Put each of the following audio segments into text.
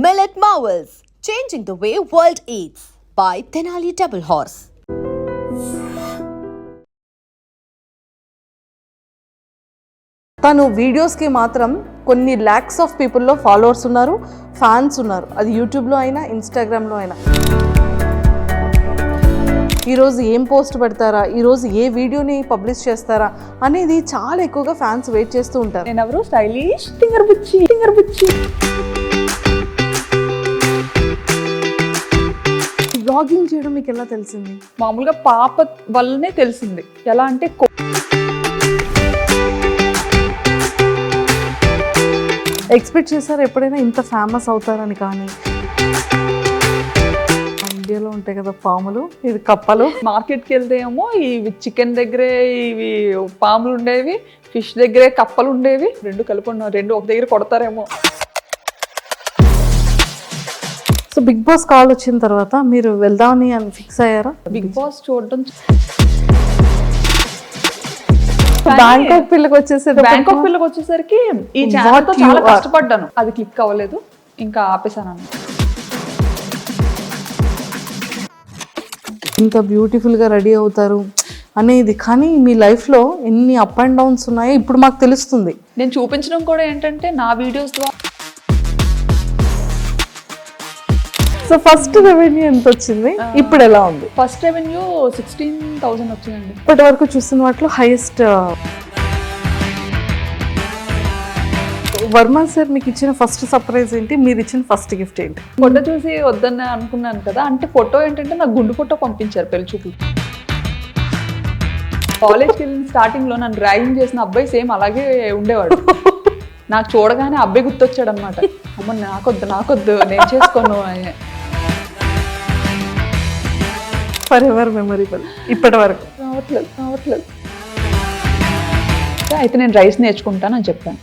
Millet Marvels, changing the way world eats by Tenali Double Horse. తను వీడియోస్కి మాత్రం కొన్ని ల్యాక్స్ ఆఫ్ పీపుల్లో ఫాలోవర్స్ ఉన్నారు, ఫ్యాన్స్ ఉన్నారు. అది యూట్యూబ్లో అయినా ఇన్స్టాగ్రామ్లో అయినా. ఈరోజు ఏం పోస్ట్ పెడతారా, ఈరోజు ఏ వీడియోని పబ్లిష్ చేస్తారా అనేది చాలా ఎక్కువగా ఫ్యాన్స్ వెయిట్ చేస్తూ ఉంటారు. నేను ఎవరు స్టైలిష్ ఫింగర్ బుచ్చి బ్లాగింగ్ చేయడం మీకు ఎలా తెలిసింది? మామూలుగా పాప వల్లనే తెలిసింది. ఎలా అంటే ఎక్స్పెక్ట్ చేశారు ఎప్పుడైనా ఇంత ఫేమస్ అవుతారని? కానీ ఇండియాలో ఉంటాయి కదా పాములు, ఇది కప్పలు. మార్కెట్కి వెళ్తే ఏమో ఇవి చికెన్ దగ్గరే ఇవి పాములు ఉండేవి, ఫిష్ దగ్గరే కప్పలు ఉండేవి. రెండు కలిపి రెండు ఒక దగ్గర కొడతారేమో. సో బిగ్ బాస్ కాల్ వచ్చిన తర్వాత మీరు వెళ్దామని ఫిక్స్ అయ్యారా? బిగ్ బాస్ చూడడం బ్యాంకాక్ పిల్లకి వచ్చేసరికి ఈ ఛానల్ తో చాలా కష్టపడ్డాను, అది క్లిక్ అవ్వలేదు, ఇంకా ఆపేసాను. ఇంత బ్యూటిఫుల్గా రెడీ అవుతారు అనేది, కానీ మీ లైఫ్లో ఎన్ని అప్ అండ్ డౌన్స్ ఉన్నాయో ఇప్పుడు మాకు తెలుస్తుంది. నేను చూపించడం కూడా ఏంటంటే నా వీడియోస్ ద్వారా. సో ఫస్ట్ రెవెన్యూ ఎంత వచ్చింది, ఇప్పుడు ఎలా ఉంది? ఫస్ట్ రెవెన్యూ 16,000 వచ్చిందండి. ఇప్పటి వరకు చూసిన వాటిలో హైయెస్ట్. వర్మ సార్ మీకు ఇచ్చిన ఫస్ట్ సర్ప్రైజ్ ఏంటి, మీరు ఇచ్చిన ఫస్ట్ గిఫ్ట్ ఏంటి? ఫోటో చూసి వద్దని అనుకున్నాను కదా, అంటే ఫోటో ఏంటంటే నాకు గుండు ఫోటో పంపించారు పెళ్లి చూపులు. కాలేజ్కి వెళ్ళిన స్టార్టింగ్లో నన్ను ర్యాగింగ్ చేసిన అబ్బాయి సేమ్ అలాగే ఉండేవాడు. నాకు చూడగానే అబ్బాయి గుర్తొచ్చాడు అనమాట. అమ్మ నాకొద్దు నేను చేసుకోను అని. ఫర్ ఎవర్ మెమొరబుల్ ఇప్పటి వరకు. రావట్లేదు. అయితే నేను రైస్ నేర్చుకుంటానని చెప్పాను.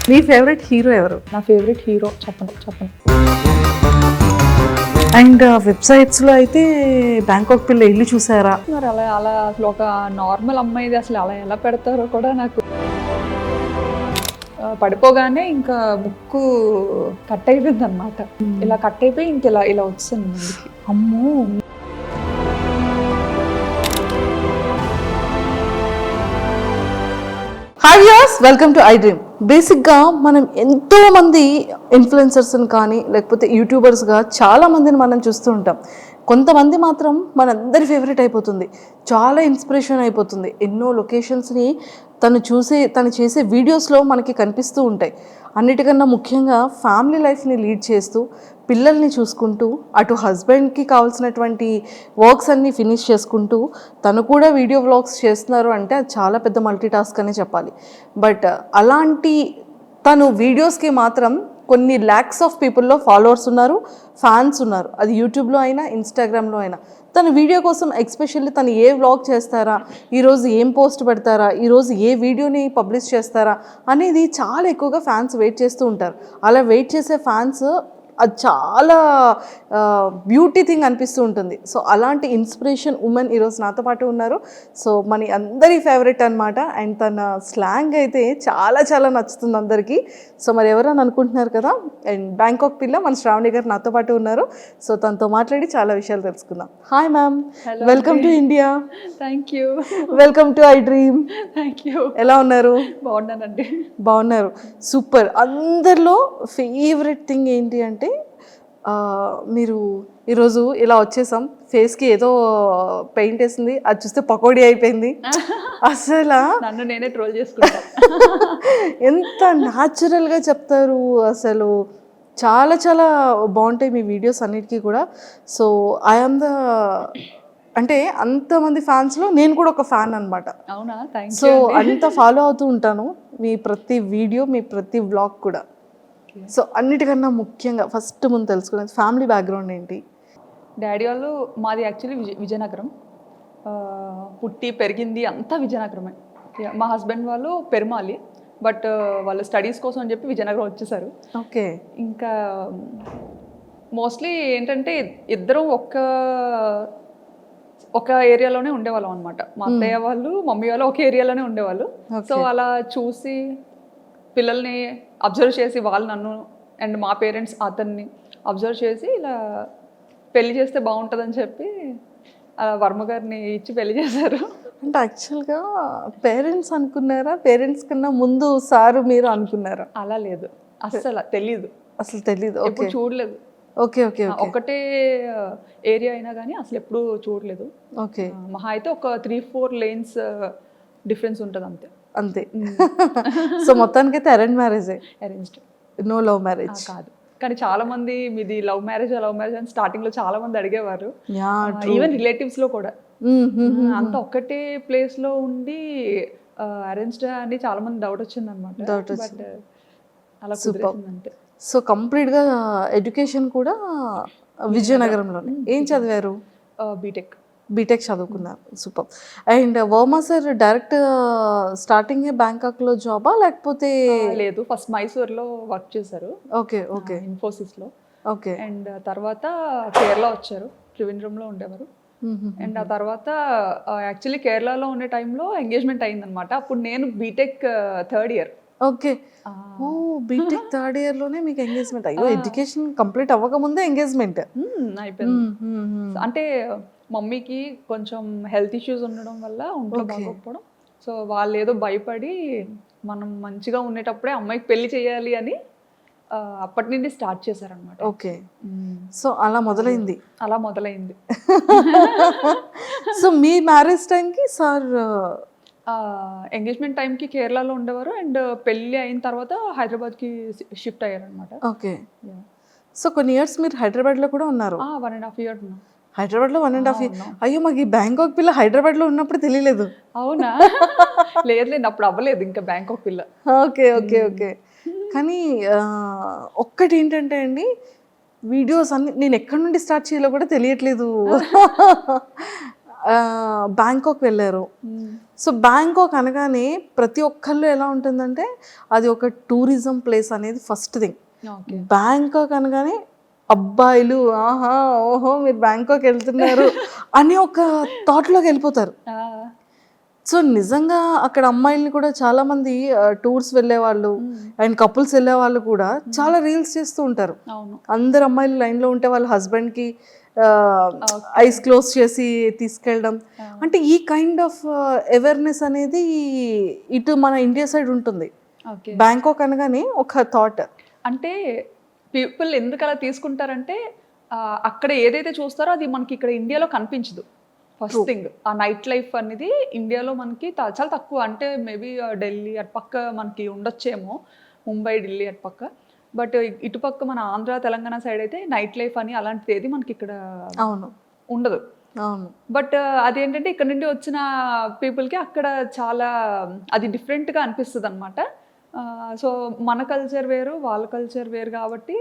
మీ ఫేవరెట్ హీరో ఎవరు? నా ఫేవరెట్ హీరో చెప్పండి. అండ్ వెబ్సైట్స్లో అయితే బ్యాంకాక్ పిల్ల ఇల్లు చూసారా? మరి అలా అసలు ఒక నార్మల్ అమ్మాయిది అసలు అలా ఎలా పెడతారో కూడా నాకు. పడిపోగానే ఇంకా ముక్కు కట్ అయిపోయింది అనమాట. ఇలా కట్ అయిపోయి ఇంక ఇలా వచ్చింది ముందుకి. అమ్మో. Hi viewers, welcome to I dream. బేసిక్గా మనం ఎంతో మంది ఇన్ఫ్లుయెన్సర్స్ని కానీ లేకపోతే యూట్యూబర్స్గా చాలా మందిని మనం చూస్తూ ఉంటాం. కొంతమంది మాత్రం మనందరి ఫేవరెట్ అయిపోతుంది, చాలా ఇన్స్పిరేషన్ అయిపోతుంది. ఎన్నో లొకేషన్స్ని తను చేసే వీడియోస్లో మనకి కనిపిస్తూ ఉంటాయి. అన్నిటికన్నా ముఖ్యంగా ఫ్యామిలీ లైఫ్ని లీడ్ చేస్తూ పిల్లల్ని చూసుకుంటూ అటు హస్బెండ్కి కావాల్సినటువంటి వర్క్స్ అన్నీ ఫినిష్ చేసుకుంటూ తను కూడా వీడియో వ్లాగ్స్ చేస్తున్నారు అంటే అది చాలా పెద్ద మల్టీ టాస్క్ అనే చెప్పాలి. బట్ అలాంటి తను వీడియోస్కి మాత్రం కొన్ని ల్యాక్స్ ఆఫ్ పీపుల్లో ఫాలోవర్స్ ఉన్నారు, ఫ్యాన్స్ ఉన్నారు. అది యూట్యూబ్లో అయినా ఇన్స్టాగ్రామ్లో అయినా. తన వీడియో కోసం ఎక్స్పెషల్లీ తను ఏ వ్లాగ్ చేస్తారా, ఈరోజు ఏం పోస్ట్ పెడతారా, ఈరోజు ఏ వీడియోని పబ్లిష్ చేస్తారా అనేది చాలా ఎక్కువగా ఫ్యాన్స్ వెయిట్ చేస్తూ ఉంటారు. అలా వెయిట్ చేసే ఫ్యాన్స్ అది చాలా బ్యూటీ థింగ్ అనిపిస్తూ ఉంటుంది. సో అలాంటి ఇన్స్పిరేషన్ ఉమెన్ ఈరోజు నాతో పాటు ఉన్నారు. సో మన అందరి ఫేవరెట్ అనమాట. అండ్ తన స్లాంగ్ అయితే చాలా చాలా నచ్చుతుంది అందరికీ. సో మరి ఎవరని అనుకుంటున్నారు కదా, అండ్ బ్యాంకాక్ పిల్ల మన శ్రావణి గారు నాతో పాటు ఉన్నారు. సో తనతో మాట్లాడి చాలా విషయాలు తెలుసుకుందాం. Hi ma'am, welcome to India. Thank you. Welcome to I dream. Thank you. ఎలా ఉన్నారు? బాగున్నానండి. బాగున్నారు, సూపర్. అందరిలో ఫేవరెట్ థింగ్ ఏంటి అంటే మీరు ఈరోజు ఇలా వచ్చేసాం, ఫేస్కి ఏదో పెయింట్ వేసింది, అది చూస్తే పకోడీ అయిపోయింది. అసలు నన్ను నేనే ట్రోల్ చేసుకుంటా. ఎంత న్యాచురల్గా చెప్తారు, అసలు చాలా చాలా బాగుంటాయి మీ వీడియోస్ అన్నిటికీ కూడా. సో ఐఎమ్ ద అంటే అంతమంది ఫ్యాన్స్లో నేను కూడా ఒక ఫ్యాన్ అనమాట. అవునా? Thank you. సో అంత ఫాలో అవుతూ ఉంటాను మీ ప్రతి వీడియో, మీ ప్రతి వ్లాగ్ కూడా. సో అన్నిటికన్నా ముఖ్యంగా ఫస్ట్ ముందు తెలుసుకునేది ఫ్యామిలీ బ్యాక్గ్రౌండ్ ఏంటి? డాడీ వాళ్ళు మాది యాక్చువల్లీ విజయనగరం, పుట్టి పెరిగింది అంతా విజయనగరమే. మా హస్బెండ్ వాళ్ళు పెరుమాలి, బట్ వాళ్ళు స్టడీస్ కోసం అని చెప్పి విజయనగరం వచ్చేసారు. ఓకే. ఇంకా మోస్ట్లీ ఏంటంటే ఇద్దరం ఒక ఏరియాలోనే ఉండేవాళ్ళం అనమాట. మా అత్తయ్య వాళ్ళు మమ్మీ వాళ్ళు ఒక ఏరియాలోనే ఉండేవాళ్ళు. సో అలా చూసి పిల్లల్ని అబ్జర్వ్ చేసి వాళ్ళు నన్ను అండ్ మా పేరెంట్స్ అతన్ని అబ్జర్వ్ చేసి ఇలా పెళ్లి చేస్తే బాగుంటుందని చెప్పి వర్మ గారిని ఇచ్చి పెళ్లి చేశారు. అంటే యాక్చువల్గా పేరెంట్స్ అనుకున్నారా, పేరెంట్స్ కన్నా ముందు సారు మీరు అనుకున్నారా? అలా లేదు, అస్సలు తెలీదు, అసలు తెలీదు. ఎప్పుడు చూడలేదు. ఓకే ఓకే ఒకటే ఏరియా అయినా కానీ అసలు ఎప్పుడు చూడలేదు. ఓకే, మహా అయితే ఒక 3-4 lanes డిఫరెన్స్ ఉంటుంది అంతే. అంతే. సో మొత్తానికైతే అరేంజ్ మ్యారేజే, అరేంజ్డ్, నో లవ్ మ్యారేజ్? కాదు. కానీ చాలా మంది మీది లవ్ మ్యారేజ్ అని స్టార్టింగ్ లో చాలా మంది అడిగేవారు, యా, ఈవెన్ రిలేటివ్స్ లో కూడా. అంత ఒక్కటే ప్లేస్ లో ఉండి అరేంజ్డ్ అని చాలా మంది డౌట్ వచ్చింది అనమాట. బట్ అలా కుదిరేసింది అంతే. సో కంప్లీట్గా ఎడ్యుకేషన్ కూడా విజయనగరంలోనే. ఏం చదివారు? బీటెక్. బీటెక్ చదువుకున్నారు, super. And Varma sir direct starting బ్యాంకాక్లో జాబా లేకపోతే? లేదు, ఫస్ట్ మైసూర్లో వర్క్ చేశారు. ఓకే ఓకే, ఇన్ఫోసిస్లో. ఓకే. అండ్ తర్వాత కేరళ వచ్చారు, త్రివేంద్రంలో ఉండేవారు. అండ్ ఆ తర్వాత యాక్చువల్లీ కేరళలో ఉండే టైంలో ఎంగేజ్మెంట్ అయిందనమాట. అప్పుడు నేను బీటెక్ 3rd year. ఓకే, ఓ బీటెక్ 3rd year లోనే మీకు ఎంగేజ్మెంట్? అయ్యో, ఎడ్యుకేషన్ కంప్లీట్ అవ్వకముందే ఎంగేజ్మెంట్ అయిపోయింది. అంటే మమ్మీకి కొంచెం హెల్త్ ఇష్యూస్ ఉండడం వల్ల ఒంట్లో బాగోకపోవడం, సో వాళ్ళు ఏదో భయపడి మనం మంచిగా ఉండేటప్పుడే అమ్మాయికి పెళ్లి చేయాలి అని అప్పటి నుండి స్టార్ట్ చేశారనమాట. ఓకే, సో అలా మొదలైంది. అలా మొదలైంది. సో మీ మ్యారేజ్ టైంకి సార్ ఎంగేజ్మెంట్ టైంకి కేరళలో ఉండేవారు, అండ్ పెళ్ళి అయిన తర్వాత హైదరాబాద్కి షిఫ్ట్ అయ్యారనమాట. ఓకే, సో కొన్ని ఇయర్స్ మీరు హైదరాబాద్లో కూడా ఉన్నారు? 1.5 years ఉన్నాం హైదరాబాద్లో. 1.5 years? అయ్యో, మాకు ఈ బ్యాంకాక్ పిల్ల హైదరాబాద్లో ఉన్నప్పుడు తెలియలేదు. అవునా? లేదు, అప్పుడు అవ్వలేదు ఇంకా బ్యాంకాక్ పిల్ల. Okay okay okay. కానీ ఒక్కటి ఏంటంటే అండి, వీడియోస్ అన్ని నేను ఎక్కడి నుండి స్టార్ట్ చేయాలో కూడా తెలియట్లేదు. బ్యాంకాక్ వెళ్ళారు. సో బ్యాంకాక్ అనగానే ప్రతి ఒక్కళ్ళు ఎలా ఉంటుందంటే అది ఒక టూరిజం ప్లేస్ అనేది ఫస్ట్ థింగ్. బ్యాంకాక్ అనగానే అబ్బాయిలు ఆహా ఓహో మీరు బ్యాంకాక్ వెళ్తున్నారు అని ఒక థాట్లోకి వెళ్ళిపోతారు. సో నిజంగా అక్కడ అమ్మాయిల్ని కూడా చాలా మంది టూర్స్ వెళ్ళే వాళ్ళు అండ్ కపుల్స్ వెళ్ళే వాళ్ళు కూడా చాలా రీల్స్ చేస్తూ ఉంటారు. అందరు అమ్మాయిలు లైన్లో ఉంటే వాళ్ళ హస్బెండ్కి ఐస్ క్లోజ్ చేసి తీసుకెళ్ళడం, అంటే ఈ కైండ్ ఆఫ్ అవేర్నెస్ అనేది ఇటు మన ఇండియా సైడ్ ఉంటుంది. బ్యాంకాక్ అనగానే ఒక థాట్. అంటే పీపుల్ ఎందుకు అలా తీసుకుంటారంటే అక్కడ ఏదైతే చూస్తారో అది మనకి ఇక్కడ ఇండియాలో కనిపించదు. ఫస్ట్ థింగ్, ఆ నైట్ లైఫ్ అనేది ఇండియాలో మనకి చాలా తక్కువ. అంటే మేబీ ఢిల్లీ అటుపక్క మనకి ఉండొచ్చేమో, ముంబై ఢిల్లీ అటుపక్క. బట్ ఇటుపక్క మన ఆంధ్ర తెలంగాణ సైడ్ అయితే నైట్ లైఫ్ అని అలాంటిది ఏది మనకి ఇక్కడ ఉండదు. బట్ అదేంటంటే ఇక్కడ నుండి వచ్చిన పీపుల్కి అక్కడ చాలా అది డిఫరెంట్గా అనిపిస్తుంది అనమాట. సో మన కల్చర్ వేరు, వాళ్ళ కల్చర్ వేరు కాబట్టి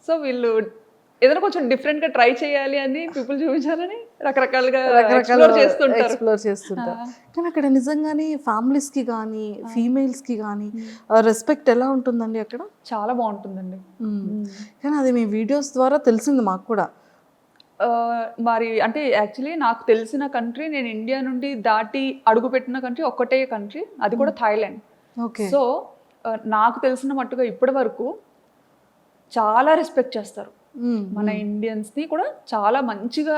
సో వీళ్ళు ఏదైనా కొంచెం డిఫరెంట్గా ట్రై చేయాలి అని పీపుల్ చూపించాలని రకరకాలుగా ఎక్స్ప్లోర్ చేస్తుంటారు. కానీ అక్కడ నిజంగానే ఫ్యామిలీస్కి కానీ ఫీమేల్స్కి కానీ రెస్పెక్ట్ ఎలా ఉంటుందండి అక్కడ? చాలా బాగుంటుందండి. కానీ అది మీ వీడియోస్ ద్వారా తెలిసింది మాకు కూడా. మరి అంటే యాక్చువల్లీ నాకు తెలిసిన కంట్రీ, నేను ఇండియా నుండి దాటి అడుగుపెట్టిన కంట్రీ ఒక్కటే కంట్రీ, అది కూడా థాయిలాండ్. సో నాకు తెలిసిన మట్టుగా ఇప్పటి వరకు చాలా రెస్పెక్ట్ చేస్తారు. మన ఇండియన్స్ని కూడా చాలా మంచిగా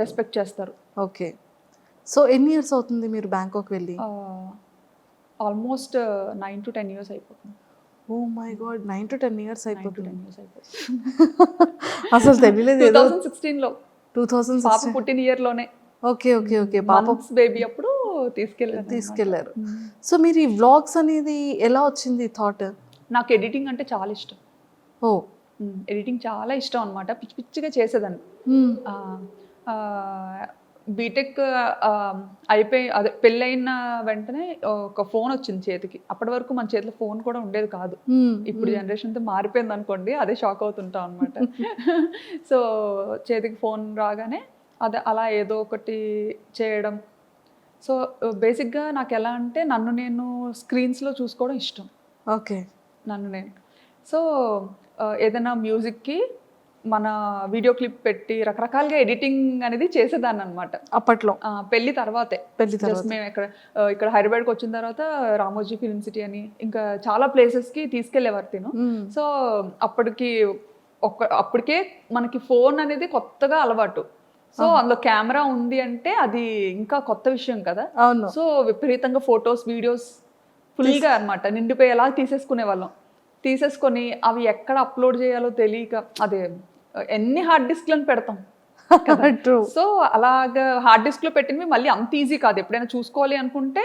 రెస్పెక్ట్ చేస్తారు. ఓకే, సో ఎన్ని ఇయర్స్ అవుతుంది మీరు బ్యాంకాక్ వెళ్ళి? ఆల్మోస్ట్ 9 to 10 years అయిపోతుంది. Oh my god, 9 to 10 years అయిపోతుంది. అసలు తెలియలేదు. 2016లో 2016 పాప పుట్టిన ఇయర్లోనే. ఓకే ఓకే ఓకే, పాప బేబీ అప్పుడు తీసుకెళ్లారు. సో మీరు ఈ వ్లాగ్స్ అనేది ఎలా వచ్చింది థాట్? నాకు ఎడిటింగ్ అంటే చాలా ఇష్టం. ఓ, ఎడిటింగ్ చాలా ఇష్టం అనమాట. పిచ్చి పిచ్చిగా చేసేదాన్ని. బీటెక్ అయిపోయి అదే పెళ్ళైన వెంటనే ఒక ఫోన్ వచ్చింది చేతికి. అప్పటి వరకు మన చేతిలో ఫోన్ కూడా ఉండేది కాదు. ఇప్పుడు జనరేషన్తో మారిపోయింది అనుకోండి, అదే షాక్ అవుతుంటాం అనమాట. సో చేతికి ఫోన్ రాగానే అదే అలా ఏదో ఒకటి చేయడం. సో బేసిక్గా నాకు ఎలా అంటే నన్ను నేను స్క్రీన్స్లో చూసుకోవడం ఇష్టం. ఓకే, నన్ను నేను. సో ఏదైనా మ్యూజిక్కి మన వీడియో క్లిప్ పెట్టి రకరకాలుగా ఎడిటింగ్ అనేది చేసేదాన్ని అనమాట అప్పట్లో పెళ్లి తర్వాతే. పెళ్లి తర్వాత. జస్ట్ మేము ఇక్కడ హైదరాబాద్కి వచ్చిన తర్వాత రామోజీ ఫిల్మ్ సిటీ అని ఇంకా చాలా ప్లేసెస్కి తీసుకెళ్లేవారు తిను. సో అప్పటికే మనకి ఫోన్ అనేది కొత్తగా అలవాటు. సో అందులో కెమెరా ఉంది అంటే అది ఇంకా కొత్త విషయం కదా. అవును. సో విపరీతంగా ఫొటోస్ వీడియోస్ ఫుల్గా అనమాట నిండిపోయేలా తీసేసుకొని అవి ఎక్కడ అప్లోడ్ చేయాలో తెలియక అదే ఎన్ని హార్డ్ డిస్క్లను పెడతాం. ట్రూ. సో అలాగా హార్డ్ డిస్క్లో పెట్టినవి మళ్ళీ అంత ఈజీ కాదు. ఎప్పుడైనా చూసుకోవాలి అనుకుంటే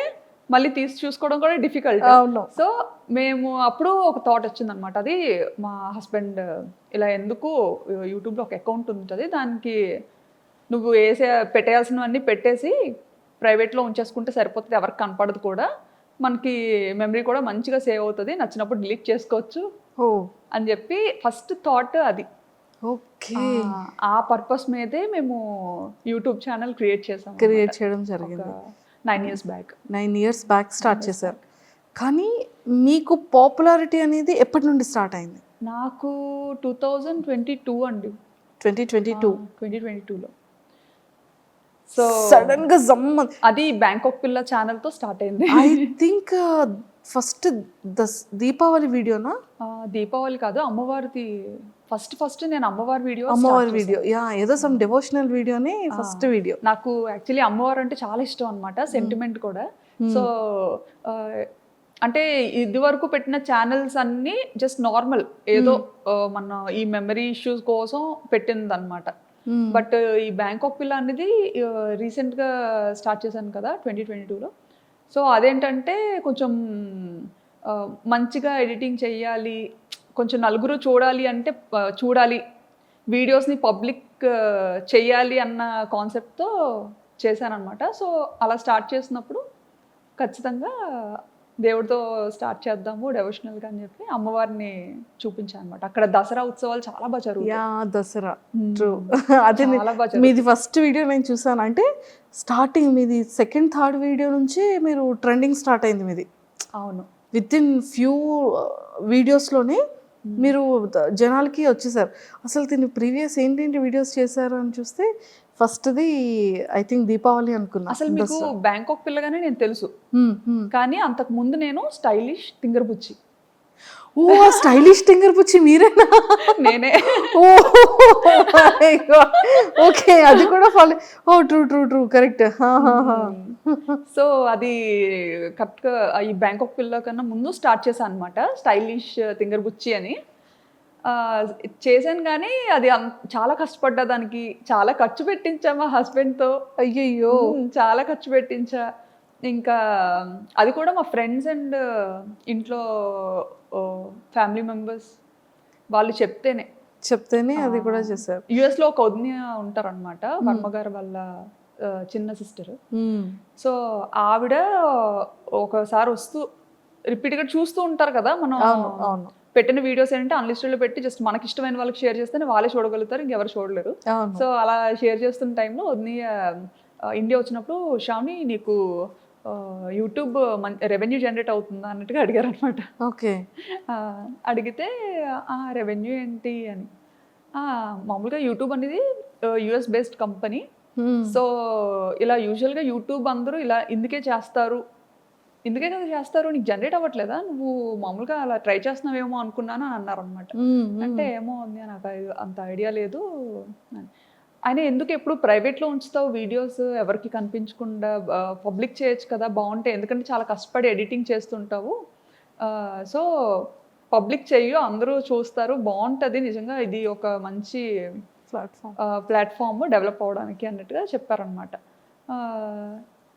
మళ్ళీ తీసి చూసుకోవడం కూడా డిఫికల్ట్. అవును. సో మేము అప్పుడు ఒక థాట్ వచ్చింది అనమాట. అది మా హస్బెండ్ ఇలా ఎందుకు యూట్యూబ్లో ఒక అకౌంట్ ఉంటుంది, దానికి నువ్వు పెట్టేయాల్సినవన్నీ పెట్టేసి ప్రైవేట్లో ఉంచేసుకుంటే సరిపోతుంది, ఎవరికి కనపడదు కూడా, మనకి మెమరీ కూడా మంచిగా సేవ్ అవుతుంది, నచ్చినప్పుడు డిలీట్ చేసుకోవచ్చు అని చెప్పి ఫస్ట్ థాట్ అది. ఓకే. ఆ పర్పస్ మీదే మేము యూట్యూబ్ ఛానల్ క్రియేట్ చేయడం జరిగింది. 9 years back. 9 years back start చేశారు. కానీ మీకు పాపులారిటీ అనేది ఎప్పటి నుండి స్టార్ట్ అయింది? నాకు 2022 అండి. 2022లో. సో సడన్ గా అది బ్యాంకాక్ పిల్ల ఛానల్తో స్టార్ట్ అయింది. ఐ థింక్ ఫస్ట్ దీపావళి వీడియోనా? దీపావళి కాదు, అమ్మవారిది. ఫస్ట్ నేను అమ్మవారి వీడియో యా, ఏదో సమ్ డివోషనల్ వీడియోని ఫస్ట్ వీడియో. నాకు యాక్చువల్లీ అమ్మవారు అంటే చాలా ఇష్టం అనమాట, సెంటిమెంట్ కూడా. సో అంటే ఇది వరకు పెట్టిన ఛానల్స్ అన్నీ జస్ట్ నార్మల్ ఏదో మన ఈ మెమరీ ఇష్యూస్ కోసం పెట్టింది అనమాట. బట్ ఈ బ్యాంకాక్ పిల్ల అనేది రీసెంట్గా స్టార్ట్ చేశాను కదా 2022లో. సో అదేంటంటే కొంచెం మంచిగా ఎడిటింగ్ చెయ్యాలి, కొంచెం నలుగురు చూడాలి అంటే చూడాలి, వీడియోస్ని పబ్లిక్ చెయ్యాలి అన్న కాన్సెప్ట్తో చేశానమాట. సో అలా స్టార్ట్ చేసినప్పుడు ఖచ్చితంగా దేవుడితో స్టార్ట్ చేద్దాము డెవోషనల్గా అని చెప్పి అమ్మవారిని చూపించాను అనమాట. అక్కడ దసరా ఉత్సవాలు చాలా బాగా జరుగుతాయి. దసరా ట్రూ. అదే మీది ఫస్ట్ వీడియో నేను చూసాను. అంటే స్టార్టింగ్ మీది సెకండ్ థర్డ్ వీడియో నుంచి మీరు ట్రెండింగ్ స్టార్ట్ అయింది మీది. అవును. విత్ ఇన్ ఫ్యూ వీడియోస్లోనే మీరు జనాలకి వచ్చేసారు. అసలు దీన్ని ప్రీవియస్ ఏంటంటే వీడియోస్ చేశారు అని చూస్తే ఫస్ట్ది ఐ థింక్ దీపావళి అనుకున్నా. అసలు మీకు బ్యాంకాక్ పిల్లగానే నేను తెలుసు, కానీ అంతకు ముందు నేను స్టైలిష్ తింగర్బుచ్చి. ఓ, స్టైలిష్ తింగర్బుచ్చి మీరేనా? నేనే. ఓకే, అది కూడా ఫాలో. ఓ ట్రూ కరెక్ట్. సో అది కరెక్ట్గా ఈ బ్యాంకాక్ పిల్ల కన్నా ముందు స్టార్ట్ చేశాను అనమాట, స్టైలిష్ తింగర్బుచ్చి అని చేశాను. కానీ అది చాలా కష్టపడ్డా, దానికి చాలా ఖర్చు పెట్టించా మా హస్బెండ్తో. అయ్యయ్యో, చాలా ఖర్చు పెట్టించా. ఇంకా అది కూడా మా ఫ్రెండ్స్ అండ్ ఇంట్లో ఫ్యామిలీ మెంబర్స్ వాళ్ళు చెప్తేనే అది కూడా చేశారు. యుఎస్లో ఒక వదిన ఉంటారనమాట, వర్మగారు వాళ్ళ చిన్న సిస్టర్. సో ఆవిడ ఒకసారి వస్తూ రిపీట్గా చూస్తూ ఉంటారు కదా, మనం పెట్టిన వీడియోస్ ఏంటంటే అన్లిస్టెడ్లో పెట్టి జస్ట్ మనకి ఇష్టమైన వాళ్ళకి షేర్ చేస్తేనే వాళ్ళే చూడగలుగుతారు, ఇంకెవరు చూడలేరు. సో అలా షేర్ చేస్తున్న టైంలో వదిన ఇండియా వచ్చినప్పుడు శ్రావణి నీకు యూట్యూబ్ రెవెన్యూ జనరేట్ అవుతుందా అన్నట్టుగా అడిగారు అనమాట. ఓకే. అడిగితే రెవెన్యూ ఏంటి అని, మామూలుగా యూట్యూబ్ అనేది యుఎస్ బేస్డ్ కంపెనీ. సో ఇలా యూజువల్గా యూట్యూబ్ అందరూ ఇలా ఇందుకే కదా చేస్తారు, నీకు జనరేట్ అవ్వట్లేదా, నువ్వు మామూలుగా అలా ట్రై చేస్తున్నావేమో అనుకున్నాను అని అన్నారు అనమాట. అంటే ఏమో ఉంది, నాకు అంత ఐడియా లేదు. ఆయన ఎందుకు ఎప్పుడు ప్రైవేట్లో ఉంచుతావు వీడియోస్, ఎవరికి కనిపించకుండా పబ్లిక్ చేయొచ్చు కదా, బాగుంటాయి, ఎందుకంటే చాలా కష్టపడి ఎడిటింగ్ చేస్తుంటావు, సో పబ్లిక్ చెయ్యు, అందరూ చూస్తారు, బాగుంటుంది, నిజంగా ఇది ఒక మంచి ప్లాట్ఫామ్ డెవలప్ అవ్వడానికి అన్నట్టుగా చెప్పారనమాట.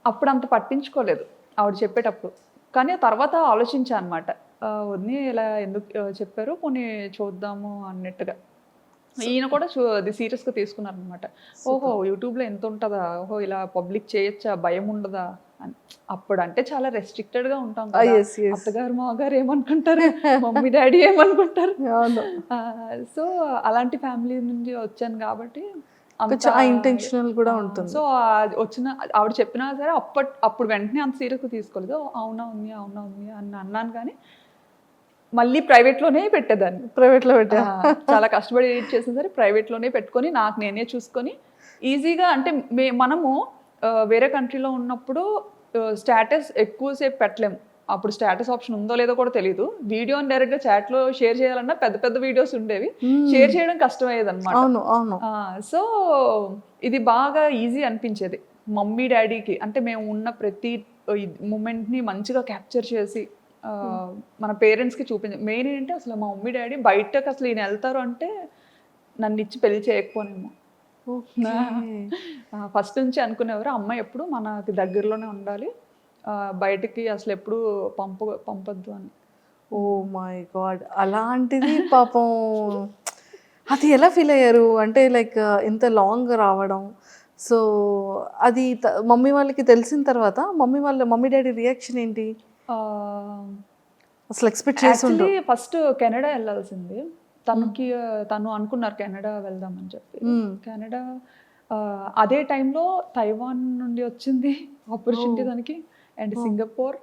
అప్పుడు అంత పట్టించుకోలేదు ఆవిడ చెప్పేటప్పుడు, కానీ తర్వాత ఆలోచించా అనమాట, వదిని ఇలా ఎందుకు చెప్పారు, పోనీ చూద్దాము అన్నట్టుగా. ఈయన కూడా అది సీరియస్గా తీసుకున్నారు అనమాట. ఓహో యూట్యూబ్లో ఎంత ఉంటుందా, ఓహో ఇలా పబ్లిక్ చేయొచ్చా, భయం ఉండదా అని. అప్పుడు అంటే చాలా రెస్ట్రిక్టెడ్గా ఉంటాం కదా, అత్తగారు మామగారు ఏమనుకుంటారు, మమ్మీ డాడీ ఏమనుకుంటారు. సో అలాంటి ఫ్యామిలీ నుంచి వచ్చాను కాబట్టి ఇంటెన్షనల్ కూడా ఉంటుంది. సో వచ్చిన ఆవిడ చెప్పినా సరే అప్పుడు వెంటనే అంత సీరియస్గా తీసుకోలేదు. అవునా ఉంది అని అన్నాను, కానీ మళ్ళీ ప్రైవేట్లోనే పెట్టేదాన్ని. ప్రైవేట్లో పెట్టా. చాలా కష్టపడి ఎడిట్ చేసిన సరే ప్రైవేట్లోనే పెట్టుకొని నాకు నేనే చూసుకొని ఈజీగా అంటే మనము వేరే కంట్రీలో ఉన్నప్పుడు స్టేటస్ ఎక్కువసేపు పెట్టలేము. అప్పుడు స్టేటస్ ఆప్షన్ ఉందో లేదో కూడా తెలియదు. వీడియోని డైరెక్ట్గా చాట్లో షేర్ చేయాలన్నా పెద్ద పెద్ద వీడియోస్ ఉండేవి, షేర్ చేయడం కష్టమయ్యేది అనమాట. అవును అవును. సో ఇది బాగా ఈజీ అనిపించేది మమ్మీ డాడీకి. అంటే మేము ఉన్న ప్రతి మూమెంట్ని మంచిగా క్యాప్చర్ చేసి మన పేరెంట్స్కి చూపించ. మెయిన్ ఏంటంటే అసలు మా మమ్మీ డాడీ బయటకు అసలు ఈయన వెళ్తారు అంటే నన్ను ఇచ్చి పెళ్లి చేయకపోనేమో. ఫస్ట్ నుంచి అనుకునేవారు అమ్మాయి ఎప్పుడు మనకి దగ్గరలోనే ఉండాలి, బయటికి అసలు ఎప్పుడు పంపొద్దు అని. ఓ మై గాడ్, అలాంటిది పాపం అది ఎలా ఫీల్ అయ్యారు? అంటే లైక్ ఇంత లాంగ్ రావడం, సో అది మమ్మీ వాళ్ళకి తెలిసిన తర్వాత మమ్మీ డాడీ రియాక్షన్ ఏంటి? అసలు ఎక్స్పెక్ట్ చేసి ఫస్ట్ కెనడా వెళ్ళాల్సింది తను అనుకున్నారు కెనడా వెళ్దామని చెప్పి. కెనడా అదే టైంలో తైవాన్ నుండి వచ్చింది ఆపర్చునిటీ దానికి, అండ్ సింగపూర్,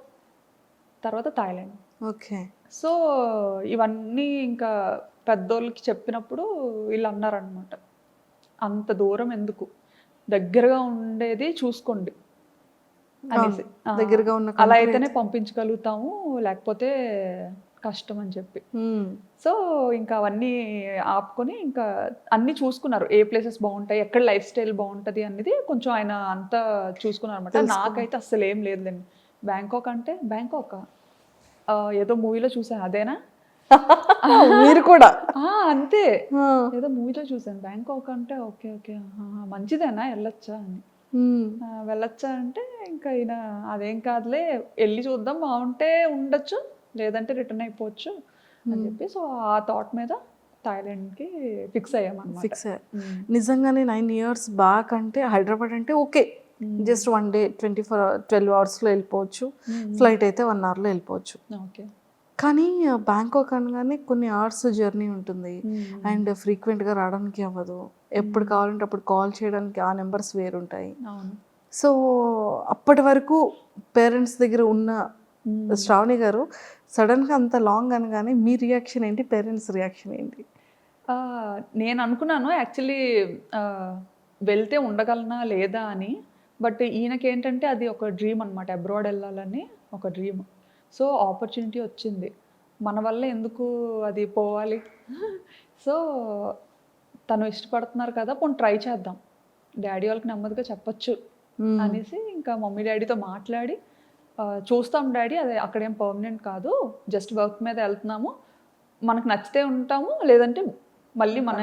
తర్వాత థాయిలాండ్. ఓకే. సో ఇవన్నీ ఇంకా పెద్దోళ్ళకి చెప్పినప్పుడు వీళ్ళు అన్నారనమాట, అంత దూరం ఎందుకు, దగ్గరగా ఉండేది చూసుకోండి అనేసి. దగ్గరగా ఉన్న అలా అయితేనే పంపించగలుగుతాము, లేకపోతే కష్టం అని చెప్పి. సో ఇంకా అవన్నీ ఆపుకొని ఇంకా అన్నీ చూసుకున్నారు, ఏ ప్లేసెస్ బాగుంటాయి, ఎక్కడ లైఫ్ స్టైల్ బాగుంటుంది అనేది కొంచెం ఆయన అంతా చూసుకున్నారు అనమాట. నాకైతే అసలు ఏం లేదులేండి. బ్యాంకాక్ అంటే బ్యాంకాక్ ఏదో మూవీలో చూసాను, అదేనా? మీరు కూడా అంతే, ఏదో మూవీలో చూసాను బ్యాంకాక్ అంటే ఓకే ఓకే మంచిదేనా వెళ్ళొచ్చా అని. వెళ్ళొచ్చా అంటే ఇంకా ఈయన అదేం కాదులే వెళ్ళి చూద్దాం, బాగుంటే ఉండొచ్చు లేదంటే రిటర్న్ అయిపోవచ్చు అని చెప్పి. సో ఆ థాట్ మీద థాయిలాండ్కి ఫిక్స్ అయ్యామన్నమాట. ఫిక్స్ అయ్యారు. నిజంగానే 9 years బ్యాక్ అంటే హైదరాబాద్ అంటే ఓకే, జస్ట్ 1 day 12 hours వెళ్ళిపోవచ్చు, ఫ్లైట్ అయితే 1 hour వెళ్ళిపోవచ్చు. ఓకే. కానీ బ్యాంకాక్ అనగానే కొన్ని అవర్స్ జర్నీ ఉంటుంది, అండ్ ఫ్రీక్వెంట్గా రావడానికి అవ్వదు, ఎప్పుడు కావాలంటే అప్పుడు కాల్ చేయడానికి ఆ నెంబర్స్ వేరుంటాయి. సో అప్పటి వరకు పేరెంట్స్ దగ్గర ఉన్న శ్రావణి గారు సడన్గా అంత లాంగ్ అనగానే మీ రియాక్షన్ ఏంటి, పేరెంట్స్ రియాక్షన్ ఏంటి? నేను అనుకున్నాను యాక్చువల్లీ వెళ్తే ఉండగలనా లేదా అని, బట్ ఈయనకి ఏంటంటే అది ఒక డ్రీమ్ అనమాట, అబ్రాడ్ వెళ్ళాలని ఒక డ్రీమ్. సో ఆపర్చునిటీ వచ్చింది, మన వల్ల ఎందుకు అది పోవాలి, సో తను ఇష్టపడుతున్నారు కదా పోనీ ట్రై చేద్దాం, డాడీ వాళ్ళకి నెమ్మదిగా చెప్పచ్చు అనేసి ఇంకా మమ్మీ డాడీతో మాట్లాడి చూస్తాం డాడీ, అదే అక్కడేం పర్మనెంట్ కాదు, జస్ట్ వర్క్ మీద వెళ్తున్నాము, మనకు నచ్చితే ఉంటాము లేదంటే మళ్ళీ మన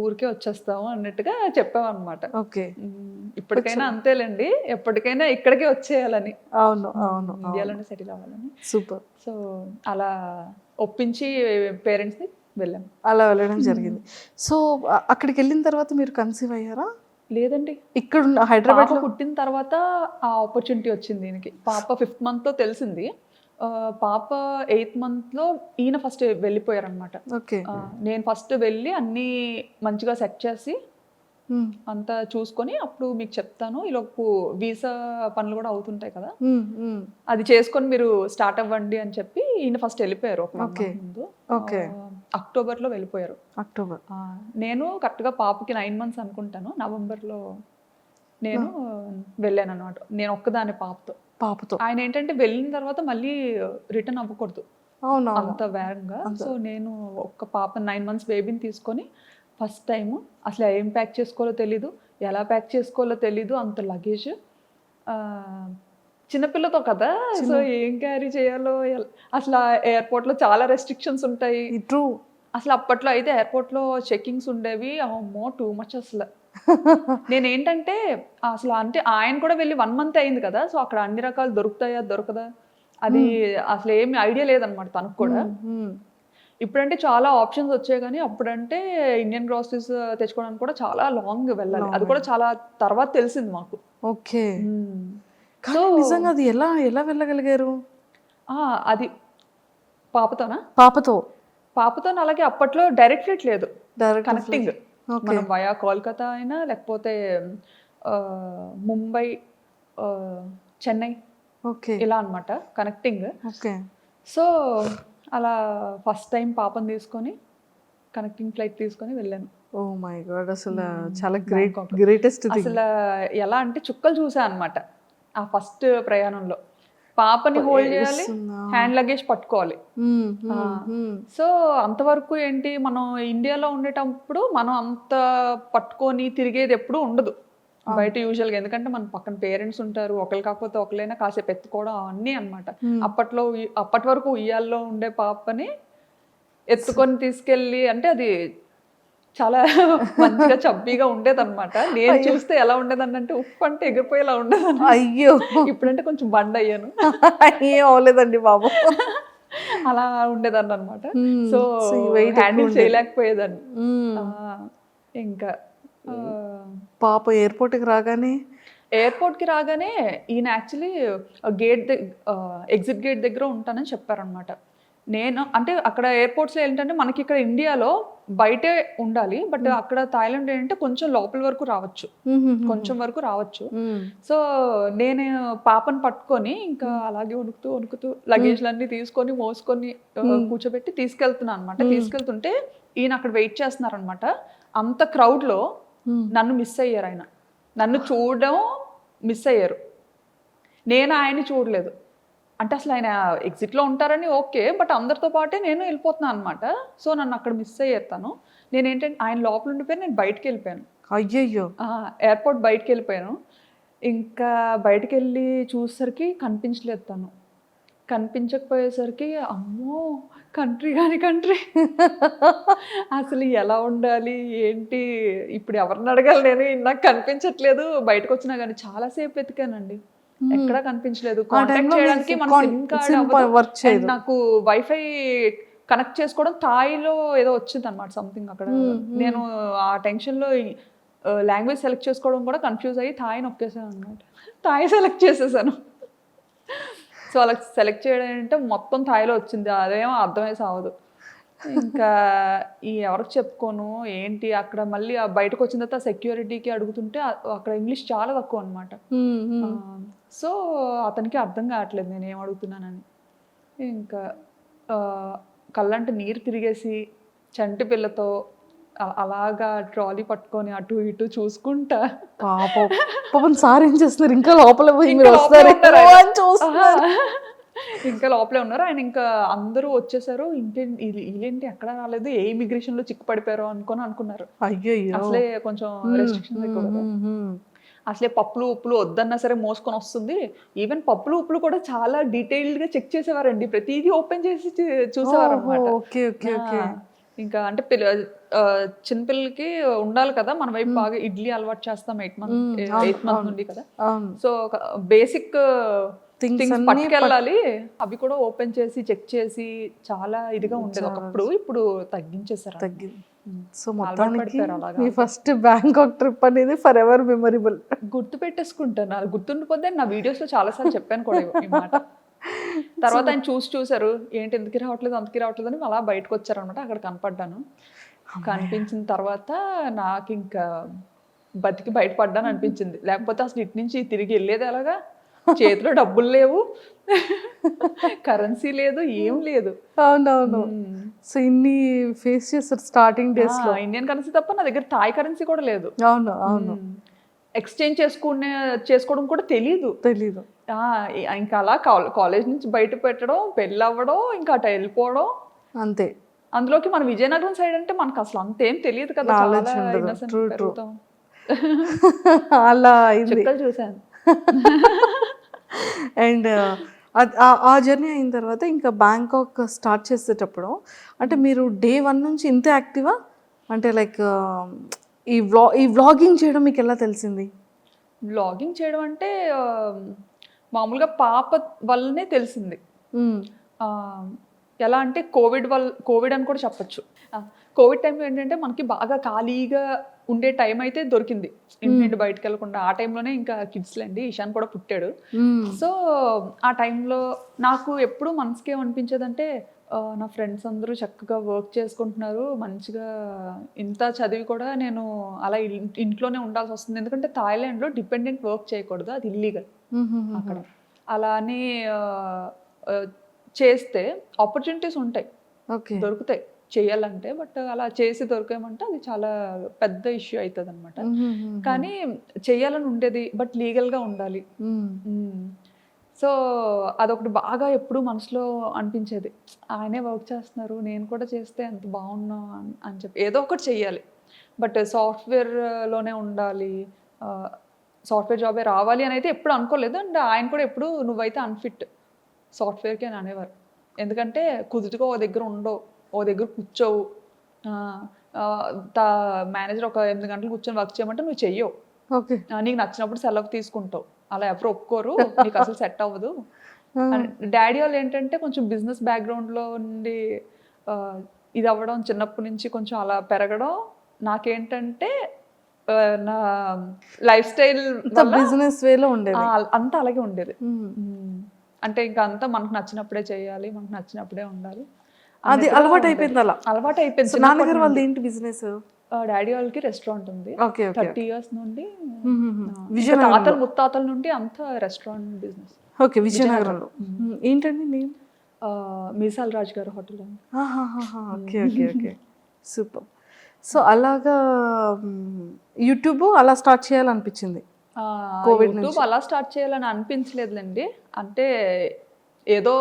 ఊరికే వచ్చేస్తాము అన్నట్టుగా చెప్పామన్నమాట. ఓకే. ఇప్పటికైనా అంతేలేండి, ఎప్పటికైనా ఇక్కడికే వచ్చేయాలని. అవును అవును, ఇండియాలోనే సెటిల్ అవ్వాలని. సూపర్. సో అలా ఒప్పించి పేరెంట్స్ని వెళ్ళాం. అలా వెళ్ళడం జరిగింది. సో అక్కడికి వెళ్ళిన తర్వాత మీరు కన్సీవ్ అయ్యారా? లేదండి, ఇక్కడ హైదరాబాద్ పుట్టిన తర్వాత ఆ ఆపర్చునిటీ వచ్చింది దీనికి. పాప 5th monthలో తెలిసింది, పాప 8th monthలో ఈయన ఫస్ట్ వెళ్ళిపోయారనమాట. ఓకే. నేను ఫస్ట్ వెళ్ళి అన్నీ మంచిగా సెట్ చేసి అంతా చూసుకొని అప్పుడు మీకు చెప్తాను, ఈలోపు వీసా పనులు కూడా అవుతుంటాయి కదా, అది చేసుకొని మీరు స్టార్ట్ అవ్వండి అని చెప్పి ఈయన ఫస్ట్ వెళ్ళిపోయారు ఒక ముందు. అక్టోబర్లో వెళ్ళిపోయారు. అక్టోబర్. నేను కరెక్ట్గా పాపకి 9 months అనుకుంటాను, నవంబర్లో నేను వెళ్ళాను అనమాట. నేను ఒక్కదాని పాపతో. ఆయన ఏంటంటే వెళ్ళిన తర్వాత మళ్ళీ రిటర్న్ అవ్వకూడదు అంత వేగంగా. సో నేను ఒక్క పాప 9 months బేబీని తీసుకొని ఫస్ట్ టైం అసలు ఏం ప్యాక్ చేసుకోవాలో తెలీదు, ఎలా ప్యాక్ చేసుకోవాలో తెలీదు, అంత లగేజ్, చిన్నపిల్లతో కదా, సో ఏం క్యారీ చేయాలో అసలు ఎయిర్పోర్ట్లో చాలా రెస్ట్రిక్షన్స్ ఉంటాయి. ట్రూ. అసలు అప్పట్లో అయితే ఎయిర్పోర్ట్లో చెక్కింగ్స్ ఉండేవి, అమ్మో టూ మచ్ అసలు. నేనేంటంటే అసలు అంటే ఆయన కూడా వెళ్ళి 1 month అయింది కదా, సో అక్కడ అన్ని రకాలు దొరుకుతాయా దొరకదా అది అసలు ఏమి ఐడియా లేదనమాట తనకు కూడా. ఇప్పుడంటే చాలా ఆప్షన్స్ వచ్చాయి, కానీ అప్పుడంటే ఇండియన్ గ్రాసరీస్ తెచ్చుకోవడానికి కూడా చాలా లాంగ్ వెళ్ళాలి, అది కూడా చాలా తర్వాత తెలిసింది మాకు. ఓకే. నిజంగా అది ఎలా వెళ్ళగలిగారు? అది పాపతోనా? పాపతో అలాగే అప్పట్లో డైరెక్ట్ ఫ్లైట్ లేదు, కనెక్టింగ్, మనం వయా కోల్కతా అయినా లేకపోతే ముంబై, చెన్నై, ఇలా అనమాట కనెక్టింగ్. సో అలా ఫస్ట్ టైం పాపని తీసుకొని కనెక్టింగ్ ఫ్లైట్ తీసుకొని వెళ్ళాను. ఓ మై గాడ్, అసలు చాలా బ్యాంకాక్. Greatest thing. అసలు ఎలా అంటే చుక్కలు చూసా అనమాట ఆ ఫస్ట్ ప్రయాణంలో. పాపని హోల్డ్ చేయాలి, హ్యాండ్ లగేజ్ పట్టుకోవాలి. సో అంతవరకు ఏంటి, మనం ఇండియాలో ఉండేటప్పుడు మనం అంత పట్టుకొని తిరిగేది ఎప్పుడు ఉండదు బయట యూజువల్గా. ఎందుకంటే మన పక్కన పేరెంట్స్ ఉంటారు, ఒకరు కాకపోతే ఒకరైనా కాసేపు ఎత్తుకోవడం అవన్నీ అనమాట. అప్పటి వరకు ఉయ్యాల్లో ఉండే పాపని ఎత్తుకొని తీసుకెళ్ళి, అంటే అది చాలా మంచిగా చబ్బీగా ఉండేది అనమాట. నేను చూస్తే ఎలా ఉండేదని అంటే ఉప్పు అంటే ఎగిరిపోయేలా ఉండేది. అయ్యో, ఇప్పుడంటే కొంచెం బండ్ అయ్యాను. ఏం అవ్వలేదండి బాబు. అలా ఉండేదాన్ని అనమాట. సో హ్యాండిల్ చేయలేకపోయేదాన్ని. ఇంకా పాప ఎయిర్పోర్ట్కి రాగానే ఈయన యాక్చువల్లీ ఎగ్జిట్ గేట్ దగ్గర ఉంటానని చెప్పారనమాట. నేను అంటే అక్కడ ఎయిర్పోర్ట్స్లో ఏంటంటే మనకి ఇక్కడ ఇండియాలో బయటే ఉండాలి, బట్ అక్కడ థాయిలాండ్ ఏంటంటే కొంచెం లోపల వరకు రావచ్చు. సో నేను పాపను పట్టుకొని ఇంకా అలాగే వణుకుతూ లగేజ్లన్నీ తీసుకొని మోసుకొని కూర్చోబెట్టి తీసుకెళ్తున్నాను అనమాట. తీసుకెళ్తుంటే ఈయన అక్కడ వెయిట్ చేస్తున్నారు అనమాట. అంత క్రౌడ్లో నన్ను మిస్ అయ్యారు. ఆయన నన్ను చూడడం మిస్ అయ్యారు, నేను ఆయన్ని చూడలేదు. అంటే అసలు ఆయన ఎగ్జిట్లో ఉంటారని ఓకే, బట్ అందరితో పాటే నేను వెళ్ళిపోతున్నాను అనమాట. సో నన్ను అక్కడ మిస్ అయ్యేస్తాను. నేనేంటంటే ఆయన లోపల ఉండిపోయి నేను బయటకు వెళ్ళిపోయాను. అయ్యయ్యో, ఎయిర్పోర్ట్ బయటకు వెళ్ళిపోయాను. ఇంకా బయటకు వెళ్ళి చూసేసరికి కనిపించలేదు తను. కనిపించకపోయేసరికి అమ్మో కంట్రీ అసలు ఎలా ఉండాలి ఏంటి, ఇప్పుడు ఎవరిని అడగాలి, నేను నాకు కనిపించట్లేదు. బయటకు వచ్చినా కానీ చాలాసేపు వెతికానండి, ఎక్కడా కనిపించలేదు. కాంటాక్ట్ చేయడానికి మన సిమ్ కార్డ్, నాకు వైఫై కనెక్ట్ చేసుకోవడం థాయిలో ఏదో వచ్చింది అనమాట సంథింగ్ అక్కడ. నేను ఆ టెన్షన్లో లాంగ్వేజ్ సెలెక్ట్ చేసుకోవడం కూడా కన్ఫ్యూజ్ అయ్యి థాయి నొక్కేసాను అనమాట. థాయి సెలెక్ట్ చేసేసాను. సో అలా సెలెక్ట్ చేయడం అంటే మొత్తం థాయిలో వచ్చింది, అదేమో అర్థమై సావదు. ఇంకా ఎవరికి చెప్పుకోను ఏంటి, అక్కడ మళ్ళీ బయటకు వచ్చిన తర్వాత సెక్యూరిటీకి అడుగుతుంటే అక్కడ ఇంగ్లీష్ చాలా తక్కువ అనమాట. సో అతనికి అర్థం కావట్లేదు నేను ఏం అడుగుతున్నానని. ఇంకా కళ్ళంటే నీరు తిరిగేసి చంటి పిల్లతో అలాగా ట్రాలీ పట్టుకొని అటు ఇటు చూసుకుంటా. పాపం సార్ ఏం చేస్తున్నారు, ఇంకా లోపల ఇంకా లోపలే ఉన్నారు ఆయన. ఇంకా అందరూ వచ్చేసారు, వీళ్ళేంటి ఎక్కడ రాలేదు, ఏ ఇమిగ్రేషన్ లో చిక్కు పడిపోయారో అనుకున్నారు. అసలే కొంచెం రెస్ట్రిక్షన్స్ ఎక్కువ కదా. అసలే పప్పులు ఉప్పులు వద్దన్నా సరే మోసుకొని వస్తుంది. ఈవెన్ పప్పులు ఉప్పులు కూడా చాలా డీటెయిల్డ్ గా చెక్ చేసేవారండి, ప్రతిదీ ఓపెన్ చేసి చూసేవారు అనమాట. ఇంకా అంటే చిన్నపిల్లలకి ఉండాలి కదా మన వైపు, బాగా ఇడ్లీ అలవాటు చేస్తాం 8 months నుండి కదా. సో బేసిక్ థింగ్స్ పట్టుకెళ్ళాలి, అవి కూడా ఓపెన్ చేసి చెక్ చేసి చాలా ఇదిగా ఉండేది ఒకప్పుడు. ఇప్పుడు తగ్గించేసారు. సో మొత్తానికి మీ ఫస్ట్ బ్యాంకాక్ ట్రిప్ అనేది ఫర్ ఎవర్ మెమరబుల్. గుర్తు పెట్టేసుకుంటాను, అది గుర్తుండిపోతే నా వీడియోస్ లో చాలా సార్లు చెప్పాను కూడా ఈ మాట. తర్వాత ఆయన చూసారు, ఏంటి ఎందుకు రావట్లేదు అని అలా బయటకు వచ్చారనమాట. అక్కడ కనపడ్డాను. కనిపించిన తర్వాత నాకు ఇంకా బతికి బయటపడ్డాను అనిపించింది. లేకపోతే అసలు ఇటు నుంచి తిరిగి వెళ్ళేది ఎలాగా, చేతిలో డబ్బులు లేవు, కరెన్సీ లేదు, ఏం లేదు. అవునవును. సో ఇన్ని ఫేస్ చేస్తారు స్టార్టింగ్ డేస్ లో. ఇండియన్ కరెన్సీ తప్ప నా దగ్గర థాయ్ కరెన్సీ కూడా లేదు. అవును. ఎక్స్చేంజ్ చేసుకోవడం కూడా తెలీదు. ఇంకా అలా కాలేజ్ నుంచి బయట పెట్టడం, పెళ్ళి అవ్వడం, ఇంకా అటు వెళ్ళిపోవడం అంతే. అందులోకి మన విజయనగరం సైడ్ అంటే మనకు అసలు అంతేం తెలియదు కదా, అలా చుక్కలు చూసాను. అండ్ ఆ జర్నీ అయిన తర్వాత ఇంకా బ్యాంకాక్ స్టార్ట్ చేసేటప్పుడు అంటే మీరు డే 1 నుంచి ఇంత యాక్టివా, అంటే లైక్ ఈ వ్లాగింగ్ చేయడం మీకు ఎలా తెలిసింది? వ్లాగింగ్ చేయడం అంటే మామూలుగా పాప వల్లనే తెలిసింది. ఎలా అంటే కోవిడ్ అని కూడా చెప్పచ్చు. కోవిడ్ టైంలో ఏంటంటే మనకి బాగా ఖాళీగా ఉండే టైం అయితే దొరికింది, ఇంటి బయటకు వెళ్ళకుండా. ఆ టైంలోనే ఇంకా కిడ్స్లండి, ఇషాన్ కూడా పుట్టాడు. సో ఆ టైంలో నాకు ఎప్పుడు మనసుకి ఏమనిపించేదంటే, నా ఫ్రెండ్స్ అందరూ చక్కగా వర్క్ చేసుకుంటున్నారు మంచిగా, ఇంత చదివి కూడా నేను అలా ఇంట్లోనే ఉండాల్సి వస్తుంది. ఎందుకంటే థాయిలాండ్లో డిపెండెంట్ వర్క్ చేయకూడదు, అది ఇల్లీగల్ అక్కడ. అలా అని చేస్తే ఆపర్చునిటీస్ ఉంటాయి, ఓకే. దొరుకుతాయి చేయాలంటే. బట్ అలా చేసి దొరికామంటే అది చాలా పెద్ద ఇష్యూ అవుతుంది అనమాట. కానీ చేయాలని ఉండేది, బట్ లీగల్గా ఉండాలి. సో అదొకటి బాగా ఎప్పుడు మనసులో అనిపించేది, ఆయనే వర్క్ చేస్తున్నారు, నేను కూడా చేస్తే ఎంత బాగున్నా అని చెప్పి ఏదో ఒకటి చెయ్యాలి. బట్ సాఫ్ట్వేర్లోనే ఉండాలి, సాఫ్ట్వేర్ జాబే రావాలి అని అయితే ఎప్పుడు అనుకోలేదు. అండ్ ఆయన కూడా ఎప్పుడు నువ్వైతే అన్ఫిట్ సాఫ్ట్వేర్కి అని అనేవారు. ఎందుకంటే కుదుటిగా ఓ దగ్గర ఉండవు, ఓ దగ్గర కూర్చోవు, మేనేజర్ ఒక 8 గంటలు కూర్చొని వర్క్ చేయమంటే నువ్వు చెయ్యవు, ఓకే. నీకు నచ్చినప్పుడు సెలవు తీసుకుంటావు, అలా ఎవరు ఒప్పుకోరు, నీకు అసలు సెట్ అవ్వదు. డాడీ వాళ్ళు ఏంటంటే కొంచెం బిజినెస్ బ్యాక్గ్రౌండ్లో ఉండి ఇది అవ్వడం, చిన్నప్పటి నుంచి కొంచెం అలా పెరగడం, నాకేంటంటే నా లైఫ్ స్టైల్ బిజినెస్ వేలో ఉండేది, అంతా అలాగే ఉండేది. అంటే ఇంకా అంతా మనకు నచ్చినప్పుడే చేయాలి, మనకు నచ్చినప్పుడే ఉండాలి, అది అలవాటు అయిపోయింది. అలా అలవాటు అయిపోయింది. నాన్నగారు వాళ్ళది ఏంటి బిజినెస్? డాడీ వాళ్ళకి రెస్టారెంట్ ఉంది, ఓకే, ఓకే. 30 years నుండి, తాతలు ముత్తాతల నుండి అంతా రెస్టారెంట్ బిజినెస్. ఓకే, విజయనగరంలో. ఏంటండి నేమ్? మీసాల్ రాజ్ గారు hotel. Okay, okay, okay, super. So అలాగా యూట్యూబ్ అలా స్టార్ట్ చేయాలనిపించింది. యూట్యూబ్ అలా స్టార్ట్ చేయాలని అనిపించలేదులేండి, అంటే ఏదో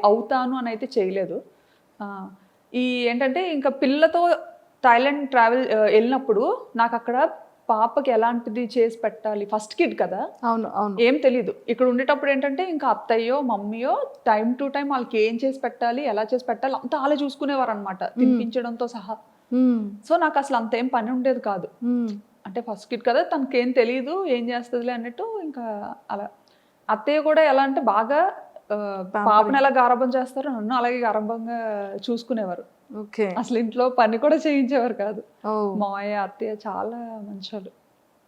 అవుతాను అని అయితే చేయలేదు. ఈ ఏంటంటే ఇంకా పిల్లతో థాయిలాండ్ ట్రావెల్ వెళ్ళినప్పుడు నాకు అక్కడ పాపకి ఎలాంటిది చేసి పెట్టాలి, ఫస్ట్ కిడ్ కదా, అవును అవును, ఏం తెలీదు. ఇక్కడ ఉండేటప్పుడు ఏంటంటే ఇంకా అత్తయ్యో మమ్మీయో టైం టు టైం వాళ్ళకి ఏం చేసి పెట్టాలి, ఎలా చేసి పెట్టాలి అంతా అలా చూసుకునేవారు అనమాట, తినిపించడంతో సహా. సో నాకు అసలు అంత ఏం పని ఉండేది కాదు, అంటే ఫస్ట్ కిడ్ కదా, తనకేం తెలియదు, ఏం చేస్తుందిలే అన్నట్టు. ఇంకా అలా అత్తయ్య కూడా ఎలా అంటే బాగా పాపను ఎలా గారాబం చేస్తారో నన్ను అలాగే గారాబంగా చూసుకునేవారు. ఓకే, అసలు ఇంట్లో పని కూడా చేయించేవారు కాదు. మావయ్య అత్తయ్య చాలా మంచోళ్ళు.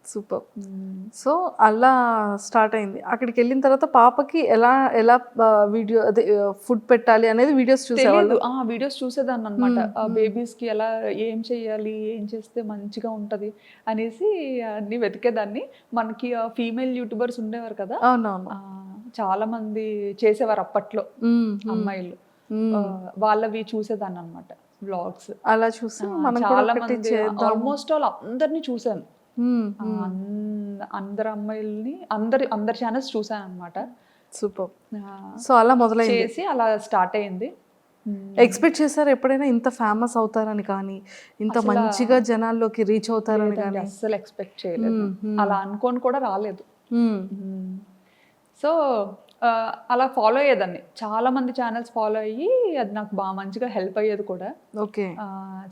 సూపర్. సో అలా స్టార్ట్ అయింది. అక్కడికి వెళ్ళిన తర్వాత పాపకి ఎలా ఎలా వీడియో అదే ఫుడ్ పెట్టాలి అనేది వీడియోస్ చూసేవాళ్ళు. వీడియోస్ చూసేదాన్ని అనమాట. బేబీస్కి ఎలా ఏం చేయాలి, ఏం చేస్తే మంచిగా ఉంటుంది అనేసి అన్ని వెతికేదాన్ని. మనకి ఫీమేల్ యూట్యూబర్స్ ఉండేవారు కదా, అవునవును, చాలా మంది చేసేవారు అప్పట్లో అమ్మాయిలు, వాళ్ళవి చూసేదాన్ని అనమాట వ్లాగ్స్. అలా చూసి చాలా మంది ఆల్మోస్ట్ ఆల్ అందరినీ చూసాను, అందరు అమ్మాయిల్ని అందరి ఛానల్స్ చూసాను అనమాట. సూపర్. సో అలా మొదలైంది, చేసి అలా స్టార్ట్ అయింది. ఎక్స్పెక్ట్ చేశారు ఎప్పుడైనా ఇంత ఫేమస్ అవుతారని కానీ, ఇంత మంచిగా జనాల్లోకి రీచ్ అవుతారని కానీ? అస్సలు ఎక్స్పెక్ట్ చేయలేదు, అలా అనుకోని కూడా రాలేదు. సో అలా ఫాలో అయ్యేదాన్ని, చాలా మంది ఛానల్స్ ఫాలో అయ్యి అది నాకు బాగా మంచిగా హెల్ప్ అయ్యేది కూడా. ఓకే,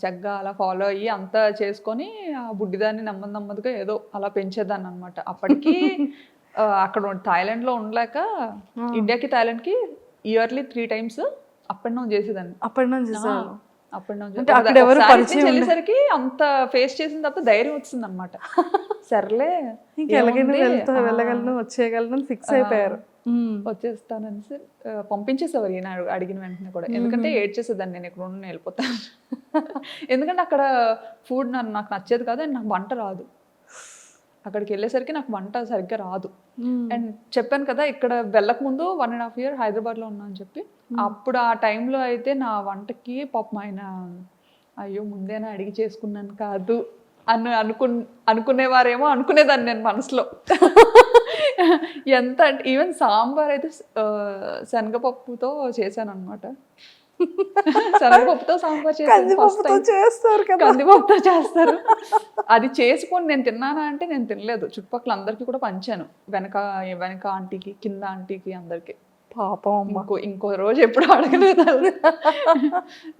చక్కగా అలా ఫాలో అయ్యి అంతా చేసుకొని ఆ బుడ్డిదాన్ని నెమ్మదిగా ఏదో అలా పెంచేదాన్ని అనమాట. అప్పటికి అక్కడ థాయిలాండ్లో ఉండలేక ఇండియాకి థాయిలాండ్కి yearly 3 times up and down చేసేదాన్ని. వెళ్ళేసరికి అంత ఫేస్ చేసిన తర్వాత ధైర్యం వచ్చింది అనమాట. సర్లే వెళ్ళగలను వచ్చేయగలను ఫిక్స్ అయిపోయారు. వచ్చేస్తానని పంపించేసేవారు ఈయన అడిగిన వెంటనే కూడా. ఎందుకంటే ఏడ్ చేసేదాన్ని, నేను ఇక్కడ ఉండి వెళ్ళిపోతాను. ఎందుకంటే అక్కడ ఫుడ్ నాకు నచ్చేది కాదు, అండ్ నాకు వంట రాదు. అక్కడికి వెళ్ళేసరికి నాకు వంట సరిగ్గా రాదు. అండ్ చెప్పాను కదా, ఇక్కడ వెళ్ళక ముందు 1.5 years హైదరాబాద్లో ఉన్నా అని చెప్పి. అప్పుడు ఆ టైంలో అయితే నా వంటకి పాపం ఆయన అయ్యో ముందేనా అడిగి చేసుకున్నాను కాదు అని అనుకునేవారేమో అనుకునేదాన్ని నేను మనసులో. ఎంత అంటే ఈవెన్ సాంబార్ అయితే శనగపప్పుతో చేశాను అనమాట. శనగపప్పుతో సాంబార్ చేస్తారు, కందిపప్పుతో చేస్తారు. అది చేసుకొని నేను తిన్నానా అంటే నేను తినలేదు, చుట్టుపక్కల అందరికీ కూడా పంచాను, వెనక ఆంటీకి, కింద ఆంటీకి, అందరికి. పాపం ఇంకో రోజు ఎప్పుడు అడగలేదు.